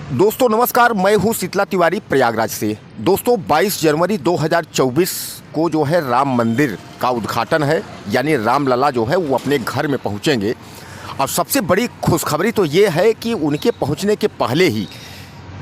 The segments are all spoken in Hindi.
दोस्तों नमस्कार, मैं हूं शीतला तिवारी प्रयागराज से। दोस्तों 22 जनवरी 2024 को जो है राम मंदिर का उद्घाटन है, यानी रामलला जो है वो अपने घर में पहुंचेंगे। और सबसे बड़ी खुशखबरी तो ये है कि उनके पहुंचने के पहले ही,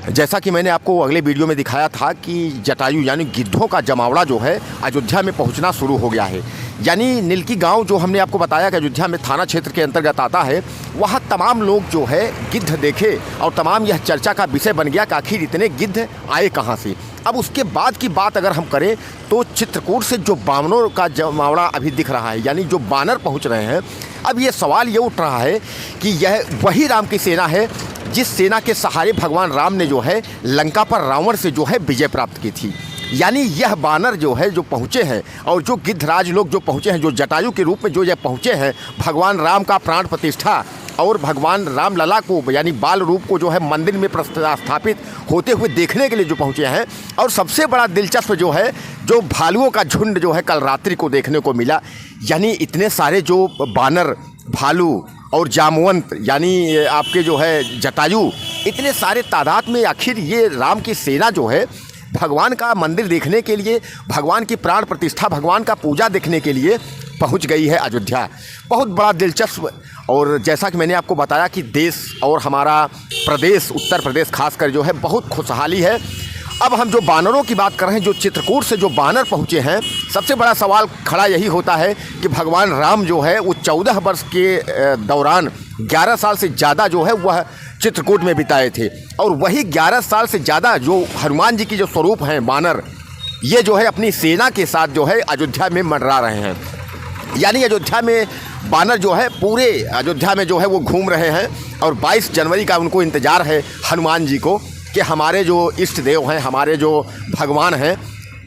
जैसा कि मैंने आपको अगले वीडियो में दिखाया था कि जटायु यानी गिद्धों का जमावड़ा जो है अयोध्या में पहुंचना शुरू हो गया है। यानी नीलकी गांव जो हमने आपको बताया कि अयोध्या में थाना क्षेत्र के अंतर्गत आता है, वहाँ तमाम लोग जो है गिद्ध देखे और तमाम यह चर्चा का विषय बन गया कि आखिर इतने गिद्ध आए कहाँ से। अब उसके बाद की बात अगर हम करें तो चित्रकूट से जो बावनों का जमावड़ा अभी दिख रहा है, यानी जो बानर पहुँच रहे हैं, अब ये सवाल ये उठ रहा है कि यह वही राम की सेना है जिस सेना के सहारे भगवान राम ने जो है लंका पर रावण से जो है विजय प्राप्त की थी। यानी यह बानर जो है जो पहुँचे हैं और जो गिद्धराज लोग जो पहुँचे हैं, जो जटायु के रूप में जो यह पहुँचे हैं, भगवान राम का प्राण प्रतिष्ठा और भगवान रामलला को यानी बाल रूप को जो है मंदिर में स्थापित होते हुए देखने के लिए जो पहुँचे हैं। और सबसे बड़ा दिलचस्प जो है, जो भालुओं का झुंड जो है कल रात्रि को देखने को मिला। यानी इतने सारे जो बानर, भालू और जामवंत यानी आपके जो है जटायु, इतने सारे तादाद में आखिर ये राम की सेना जो है भगवान का मंदिर देखने के लिए, भगवान की प्राण प्रतिष्ठा, भगवान का पूजा देखने के लिए पहुंच गई है अयोध्या। बहुत बड़ा दिलचस्प। और जैसा कि मैंने आपको बताया कि देश और हमारा प्रदेश उत्तर प्रदेश खासकर जो है बहुत खुशहाली है। अब हम जो बानरों की बात कर रहे हैं, जो चित्रकूट से जो बानर पहुँचे हैं, सबसे बड़ा सवाल खड़ा यही होता है कि भगवान राम जो है वो 14 वर्ष के दौरान 11 साल से ज़्यादा जो है वह चित्रकूट में बिताए थे। और वही 11 साल से ज़्यादा जो हनुमान जी की जो स्वरूप हैं बानर, ये जो है अपनी सेना के साथ जो है अयोध्या में मंडरा रहे हैं। यानी अयोध्या में बानर जो है पूरे अयोध्या में जो है वो घूम रहे हैं। और 22 जनवरी का उनको इंतज़ार है हनुमान जी को कि हमारे जो इष्ट देव हैं, हमारे जो भगवान हैं,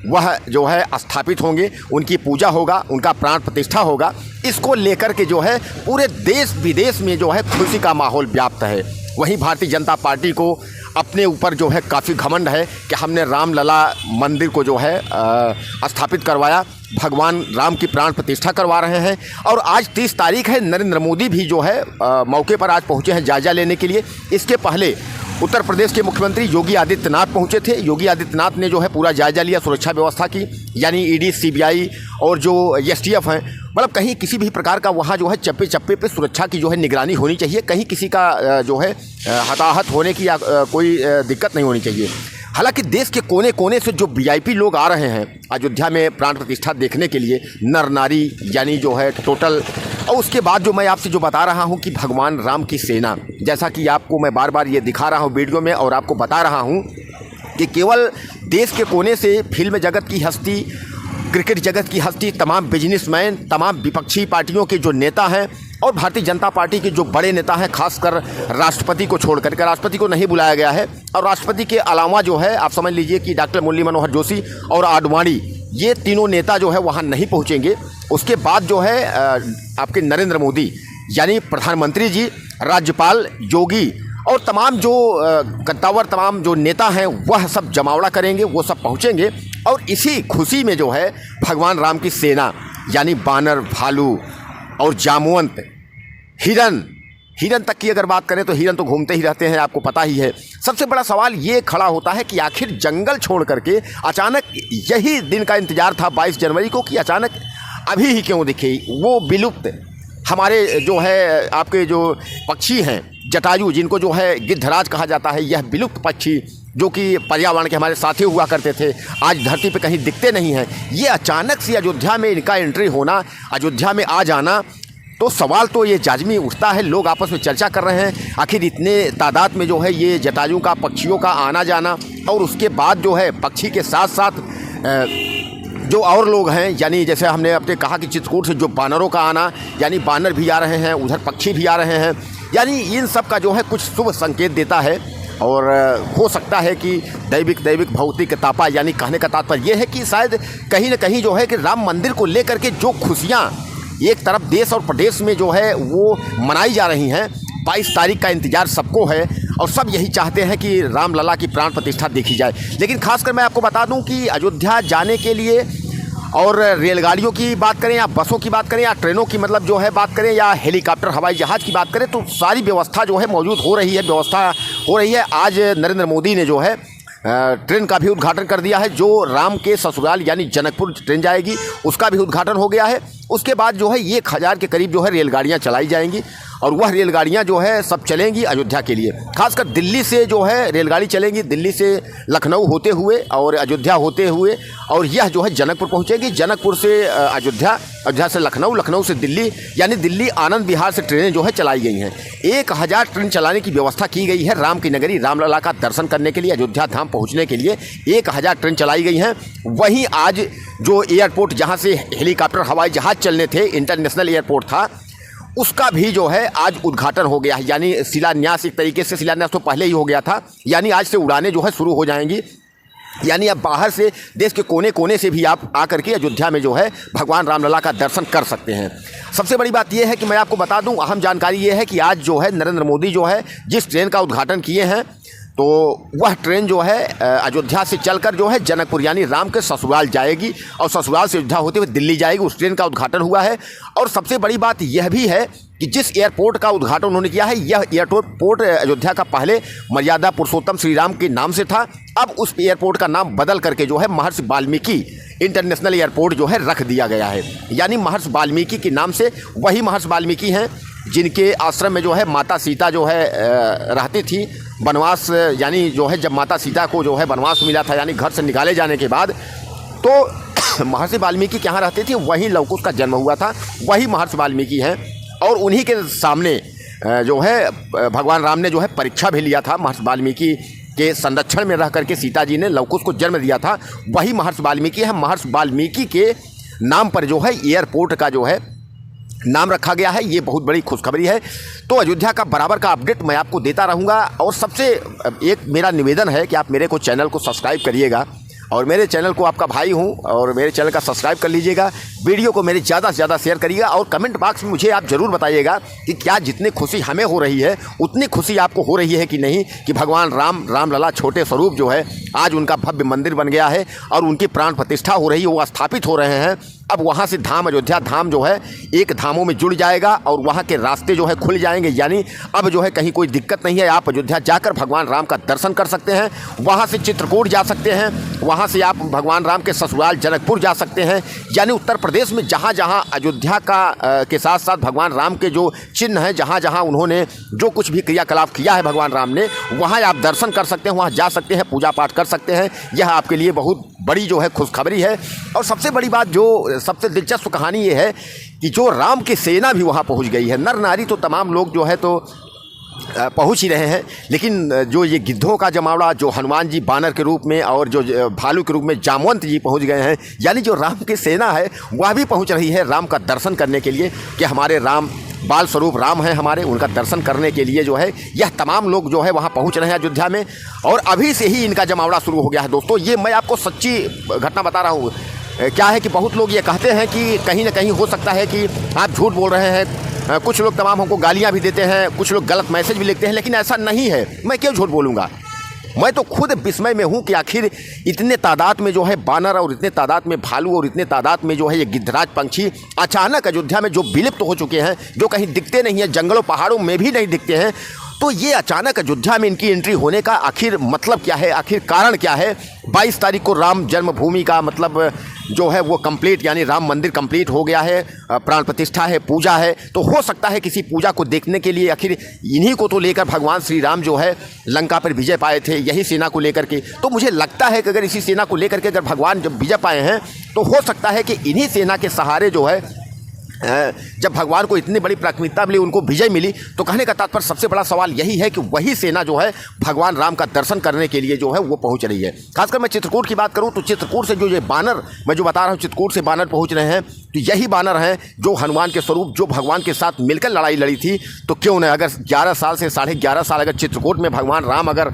वह जो है स्थापित होंगे, उनकी पूजा होगा, उनका प्राण प्रतिष्ठा होगा। इसको लेकर के जो है पूरे देश विदेश में जो है खुशी का माहौल व्याप्त है। वहीं भारतीय जनता पार्टी को अपने ऊपर जो है काफ़ी घमंड है कि हमने रामलला मंदिर को जो है स्थापित करवाया, भगवान राम की प्राण प्रतिष्ठा करवा रहे हैं। और आज 30 तारीख है, नरेंद्र मोदी भी जो है मौके पर आज पहुँचे हैं जायज़ा लेने के लिए। इसके पहले उत्तर प्रदेश के मुख्यमंत्री योगी आदित्यनाथ पहुंचे थे। योगी आदित्यनाथ ने जो है पूरा जायजा लिया सुरक्षा व्यवस्था की, यानी ईडी, सीबीआई और जो एसटीएफ हैं, मतलब कहीं किसी भी प्रकार का वहाँ जो है चप्पे चप्पे पे सुरक्षा की जो है निगरानी होनी चाहिए। कहीं किसी का जो है हताहत होने की या कोई दिक्कत नहीं होनी चाहिए। हालांकि देश के कोने कोने से जो वीआईपी लोग आ रहे हैं अयोध्या में प्राण प्रतिष्ठा देखने के लिए, नर नारी यानी जो है टोटल। और उसके बाद जो मैं आपसे जो बता रहा हूं कि भगवान राम की सेना, जैसा कि आपको मैं बार बार ये दिखा रहा हूं वीडियो में और आपको बता रहा हूं कि केवल देश के कोने से फिल्म जगत की हस्ती, क्रिकेट जगत की हस्ती, तमाम बिजनेसमैन, तमाम विपक्षी पार्टियों के जो नेता हैं और भारतीय जनता पार्टी के जो बड़े नेता हैं, खासकर राष्ट्रपति को छोड़ करके, राष्ट्रपति को नहीं बुलाया गया है। और राष्ट्रपति के अलावा जो है आप समझ लीजिए कि डॉक्टर मुरली मनोहर जोशी और आडवाणी, ये तीनों नेता जो है वहाँ नहीं पहुँचेंगे। उसके बाद जो है आपके नरेंद्र मोदी यानी प्रधानमंत्री जी, राज्यपाल योगी और तमाम जो कद्दावर तमाम जो नेता हैं वह सब जमावड़ा करेंगे, वो सब पहुँचेंगे। और इसी खुशी में जो है भगवान राम की सेना यानी बानर, भालू और जामवंत, हिरन तक की अगर बात करें तो हिरन तो घूमते ही रहते हैं, आपको पता ही है। सबसे बड़ा सवाल ये खड़ा होता है कि आखिर जंगल छोड़ करके अचानक यही दिन का इंतजार था 22 जनवरी को, कि अचानक अभी ही क्यों दिखे वो विलुप्त हमारे जो है आपके जो पक्षी हैं जटायु, जिनको जो है गिद्धराज कहा जाता है, यह विलुप्त पक्षी जो कि पर्यावरण के हमारे साथी हुआ करते थे, आज धरती पे कहीं दिखते नहीं हैं। ये अचानक से अयोध्या में इनका एंट्री होना, अयोध्या में आ जाना, तो सवाल तो ये जाजमी उठता है। लोग आपस में चर्चा कर रहे हैं आखिर इतने तादाद में जो है ये जटायु का, पक्षियों का आना जाना। और उसके बाद जो है पक्षी के साथ साथ जो और लोग हैं, यानी जैसे हमने अपने कहा कि चित्रकूट से जो बानरों का आना, यानी बानर भी आ रहे हैं, उधर पक्षी भी आ रहे हैं, यानी इन सब का जो है कुछ शुभ संकेत देता है। और हो सकता है कि दैविक भौतिक तापा, यानी कहने का तात्पर्य ये है कि शायद कहीं न कहीं जो है कि राम मंदिर को लेकर के जो खुशियाँ एक तरफ देश और प्रदेश में जो है वो मनाई जा रही हैं, 22 तारीख का इंतज़ार सबको है और सब यही चाहते हैं कि रामलला की प्राण प्रतिष्ठा देखी जाए। लेकिन खासकर मैं आपको बता दूं कि अयोध्या जाने के लिए और रेलगाड़ियों की बात करें या बसों की बात करें या ट्रेनों की मतलब जो है बात करें या हेलीकॉप्टर, हवाई जहाज़ की बात करें, तो सारी व्यवस्था जो है मौजूद हो रही है, व्यवस्था हो रही है। आज नरेंद्र मोदी ने जो है ट्रेन का भी उद्घाटन कर दिया है। जो राम के ससुराल यानी जनकपुर ट्रेन जाएगी उसका भी उद्घाटन हो गया है। उसके बाद जो है 1000 के करीब जो है रेलगाड़ियां चलाई जाएंगी और वह रेलगाड़ियां जो है सब चलेंगी अयोध्या के लिए। खासकर दिल्ली से जो है रेलगाड़ी चलेंगी, दिल्ली से लखनऊ होते हुए और अयोध्या होते हुए, और यह जो है जनकपुर पहुंचेगी। जनकपुर से अयोध्या, अयोध्या से लखनऊ, लखनऊ से दिल्ली, यानी दिल्ली आनंद विहार से ट्रेनें जो है चलाई गई हैं। 1000 ट्रेन चलाने की व्यवस्था की गई है राम की नगरी रामलला का दर्शन करने के लिए, अयोध्या धाम पहुँचने के लिए 1000 ट्रेन चलाई गई हैं। वहीं आज जो एयरपोर्ट जहाँ से हेलीकॉप्टर हवाई जहाज़ चलने थे, इंटरनेशनल एयरपोर्ट था, उसका भी जो है आज उद्घाटन हो गया है। यानी शिलान्यास, एक तरीके से शिलान्यास तो पहले ही हो गया था, यानी आज से उड़ानें जो है शुरू हो जाएंगी। यानी अब बाहर से, देश के कोने कोने से भी आप आकर के अयोध्या में जो है भगवान रामलला का दर्शन कर सकते हैं। सबसे बड़ी बात यह है कि मैं आपको बता दूं, अहम जानकारी ये है कि आज जो है नरेंद्र मोदी जो है जिस ट्रेन का उद्घाटन किए हैं, तो वह ट्रेन जो है अयोध्या से चलकर जो है जनकपुर यानी राम के ससुराल जाएगी और ससुराल से अयोध्या होते हुए दिल्ली जाएगी। उस ट्रेन का उद्घाटन हुआ है। और सबसे बड़ी बात यह भी है कि जिस एयरपोर्ट का उद्घाटन उन्होंने किया है, यह एयरपोर्ट अयोध्या का पहले मर्यादा पुरुषोत्तम श्री राम के नाम से था। अब उस एयरपोर्ट का नाम बदल करके जो है महर्षि वाल्मीकि इंटरनेशनल एयरपोर्ट जो है रख दिया गया है। यानी महर्षि वाल्मीकि के नाम से, वही महर्षि वाल्मीकि हैं जिनके आश्रम में जो है माता सीता जो है रहती थी। वनवास, यानी जो है जब माता सीता को जो है वनवास मिला था, यानी घर से निकाले जाने के बाद, तो महर्षि वाल्मीकि के यहाँ रहते थे, वहीं लव कुश का जन्म हुआ था, वही महर्षि वाल्मीकि हैं। और उन्हीं के सामने जो है भगवान राम ने जो है परीक्षा भी लिया था। महर्षि वाल्मीकि के संरक्षण में रह करके सीता जी ने लव कुश को जन्म दिया था, वही महर्षि वाल्मीकि है। महर्षि वाल्मीकि के नाम पर जो है एयरपोर्ट का जो है नाम रखा गया है। ये बहुत बड़ी खुशखबरी है। तो अयोध्या का बराबर का अपडेट मैं आपको देता रहूँगा। और सबसे एक मेरा निवेदन है कि आप मेरे को चैनल को सब्सक्राइब करिएगा, और मेरे चैनल को आपका भाई हूं और मेरे चैनल का सब्सक्राइब कर लीजिएगा। वीडियो को मेरे ज़्यादा से ज़्यादा शेयर करिएगा और कमेंट बॉक्स में मुझे आप ज़रूर बताइएगा कि क्या जितनी खुशी हमें हो रही है उतनी खुशी आपको हो रही है कि नहीं, कि भगवान रामलला छोटे स्वरूप जो है आज उनका भव्य मंदिर बन गया है और उनकी प्राण प्रतिष्ठा हो रही है, वो स्थापित हो रहे हैं। अब वहाँ से धाम, अयोध्या धाम जो है एक धामों में जुड़ जाएगा और वहाँ के रास्ते जो है खुल जाएंगे। यानी अब जो है कहीं कोई दिक्कत नहीं है, आप अयोध्या जाकर भगवान राम का दर्शन कर सकते हैं। वहाँ से चित्रकूट जा सकते हैं, वहाँ से आप भगवान राम के ससुराल जनकपुर जा सकते हैं। यानी उत्तर प्रदेश में जहाँ जहाँ अयोध्या का के साथ साथ भगवान राम के जो चिन्ह हैं, जहाँ जहाँ उन्होंने जो कुछ भी क्रियाकलाप किया है भगवान राम ने, वहाँ आप दर्शन कर सकते हैं, वहाँ जा सकते हैं, पूजा पाठ कर सकते हैं। यह आपके लिए बहुत बड़ी जो है खुशखबरी है। और सबसे बड़ी बात, जो सबसे दिलचस्प कहानी ये है कि जो राम की सेना भी वहाँ पहुँच गई है। नर नारी तो तमाम लोग जो है तो पहुँच ही रहे हैं, लेकिन जो ये गिद्धों का जमावड़ा, जो हनुमान जी बानर के रूप में और जो भालू के रूप में जामवंत जी पहुँच गए हैं, यानी जो राम की सेना है वह भी पहुँच रही है राम का दर्शन करने के लिए, कि हमारे राम बाल स्वरूप राम हैं हमारे, उनका दर्शन करने के लिए जो है यह तमाम लोग जो है वहाँ पहुँच रहे हैं अयोध्या में। और अभी से ही इनका जमावड़ा शुरू हो गया है। दोस्तों, ये मैं आपको सच्ची घटना बता रहा हूँ। क्या है कि बहुत लोग ये कहते हैं कि कहीं ना कहीं हो सकता है कि आप झूठ बोल रहे हैं, कुछ लोग तमाम हमको गालियाँ भी देते हैं, कुछ लोग गलत मैसेज भी लिखते हैं, लेकिन ऐसा नहीं है। मैं क्यों झूठ बोलूँगा? मैं तो खुद विस्मय में हूँ कि आखिर इतने तादाद में जो है बानर और इतने तादाद में भालू और इतने तादाद में जो है ये गिद्धराज पंछी अचानक अयोध्या में जो विलुप्त हो चुके हैं, जो कहीं दिखते नहीं हैं, जंगलों पहाड़ों में भी नहीं दिखते हैं, तो ये अचानक अयोध्या में इनकी एंट्री होने का आखिर मतलब क्या है, आखिर कारण क्या है? 22 तारीख को राम जन्मभूमि का मतलब जो है वो कंप्लीट, यानी राम मंदिर कंप्लीट हो गया है, प्राण प्रतिष्ठा है, पूजा है। तो हो सकता है किसी पूजा को देखने के लिए आखिर इन्हीं को तो लेकर भगवान श्री राम जो है लंका पर विजय पाए थे, यही सेना को लेकर के। तो मुझे लगता है कि अगर इसी सेना को लेकर के अगर भगवान जब विजय पाए हैं, तो हो सकता है कि इन्हीं सेना के सहारे जो है जब भगवान को इतनी बड़ी प्राथमिकता मिली, उनको विजय मिली, तो कहने का तात्पर्य सबसे बड़ा सवाल यही है कि वही सेना जो है भगवान राम का दर्शन करने के लिए जो है वो पहुंच रही है। खासकर मैं चित्रकूट की बात करूं तो चित्रकूट से जो ये बानर मैं जो बता रहा हूं, चित्रकूट से बानर पहुंच रहे हैं, तो यही बानर हैं जो हनुमान के स्वरूप, जो भगवान के साथ मिलकर लड़ाई लड़ी थी। तो क्यों न, अगर 11 साल से 11.5 साल अगर चित्रकूट में भगवान राम अगर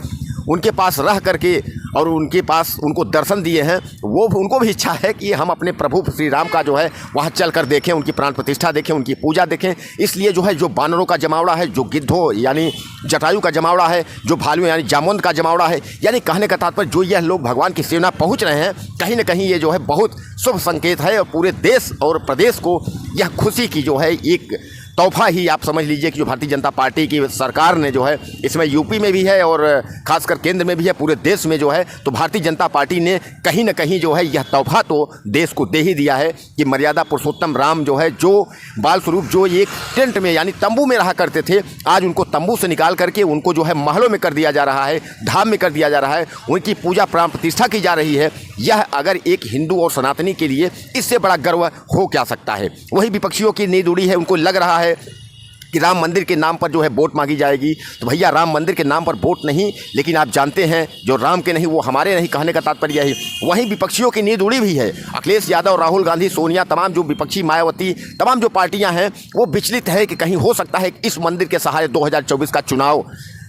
उनके पास रह करके और उनके पास उनको दर्शन दिए हैं, वो उनको भी इच्छा है कि हम अपने प्रभु श्री राम का जो है वहाँ चल कर देखें, उनकी प्राण प्रतिष्ठा देखें, उनकी पूजा देखें। इसलिए जो है जो बानरों का जमावड़ा है, जो गिद्धों यानी जटायु का जमावड़ा है, जो भालू यानी जामवंत का जमावड़ा है, यानी कहने का तात्पर्य जो यह लोग भगवान की सेना पहुँच रहे हैं, कहीं ना कहीं ये जो है बहुत शुभ संकेत है और पूरे देश और प्रदेश को यह खुशी की जो है एक तोहफा ही आप समझ लीजिए कि जो भारतीय जनता पार्टी की सरकार ने जो है, इसमें यूपी में भी है और खासकर केंद्र में भी है, पूरे देश में जो है, तो भारतीय जनता पार्टी ने कहीं ना कहीं जो है यह तोहफा तो देश को दे ही दिया है कि मर्यादा पुरुषोत्तम राम जो है, जो बाल स्वरूप जो एक टेंट में यानी तंबू में रहा करते थे, आज उनको तंबू से निकाल करके उनको जो है महलों में कर दिया जा रहा है, धाम में कर दिया जा रहा है, उनकी पूजा प्राण प्रतिष्ठा की जा रही है। यह अगर एक हिंदू और सनातनी के लिए इससे बड़ा गर्व हो क्या सकता है। वही विपक्षियों की नींद उड़ी है, उनको लग रहा है कि राम मंदिर के नाम पर जो है वोट मांगी जाएगी। तो भैया, राम मंदिर के नाम पर वोट नहीं, लेकिन आप जानते हैं जो राम के नहीं वो हमारे नहीं, कहने का तात्पर्य है। वहीं विपक्षियों की नींद उड़ी भी है। अखिलेश यादव, राहुल गांधी, सोनिया, तमाम जो विपक्षी, मायावती, तमाम जो पार्टियां हैं वो विचलित है कि कहीं हो सकता है कि इस मंदिर के सहारे 2024 का चुनाव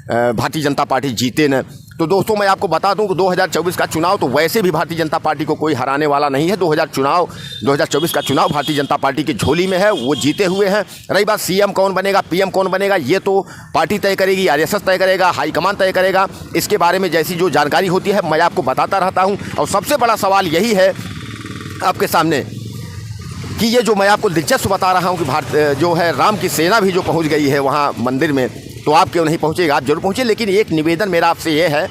भारतीय जनता पार्टी जीते न। तो दोस्तों, मैं आपको बता दूं कि 2024 का चुनाव तो वैसे भी भारतीय जनता पार्टी को कोई हराने वाला नहीं है। 2024 का चुनाव भारतीय जनता पार्टी की झोली में है, वो जीते हुए हैं। रही बात सीएम कौन बनेगा, पीएम कौन बनेगा, ये तो पार्टी तय करेगी, आरएसएस तय करेगा, हाईकमान तय करेगा। इसके बारे में जैसी जो जानकारी होती है मैं आपको बताता रहता हूँ। और सबसे बड़ा सवाल यही है आपके सामने कि ये जो मैं आपको दिलचस्प बता रहा हूँ कि भारत जो है राम की सेना भी जो पहुँच गई है वहाँ मंदिर में, तो आप क्यों नहीं पहुँचेगा, आप जरूर पहुँचे। लेकिन एक निवेदन मेरा आपसे ये है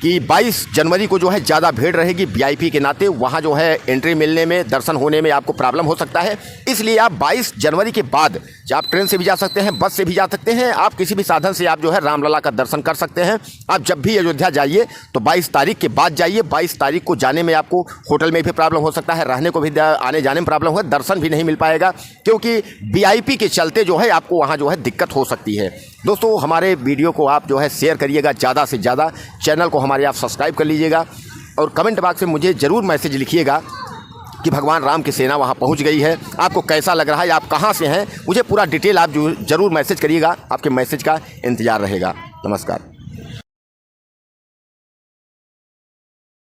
कि 22 जनवरी को जो है ज़्यादा भीड़ रहेगी, वीआईपी के नाते वहाँ जो है एंट्री मिलने में, दर्शन होने में आपको प्रॉब्लम हो सकता है। इसलिए आप 22 जनवरी के बाद आप ट्रेन से भी जा सकते हैं, बस से भी जा सकते हैं, आप किसी भी साधन से आप जो है रामलला का दर्शन कर सकते हैं। आप जब भी अयोध्या जाइए तो 22 तारीख के बाद जाइए। 22 तारीख को जाने में आपको होटल में भी प्रॉब्लम हो सकता है, रहने को भी, आने जाने में प्रॉब्लम हो, दर्शन भी नहीं मिल पाएगा, क्योंकि वीआईपी के चलते जो है आपको वहाँ जो है दिक्कत हो सकती है। दोस्तों, हमारे वीडियो को आप जो है शेयर करिएगा ज़्यादा से ज़्यादा, चैनल को हमारे आप सब्सक्राइब कर लीजिएगा और कमेंट बॉक्स में मुझे ज़रूर मैसेज लिखिएगा कि भगवान राम की सेना वहाँ पहुँच गई है। आपको कैसा लग रहा है, आप कहाँ से हैं, मुझे पूरा डिटेल आप ज़रूर मैसेज करिएगा। आपके मैसेज का इंतज़ार रहेगा। नमस्कार।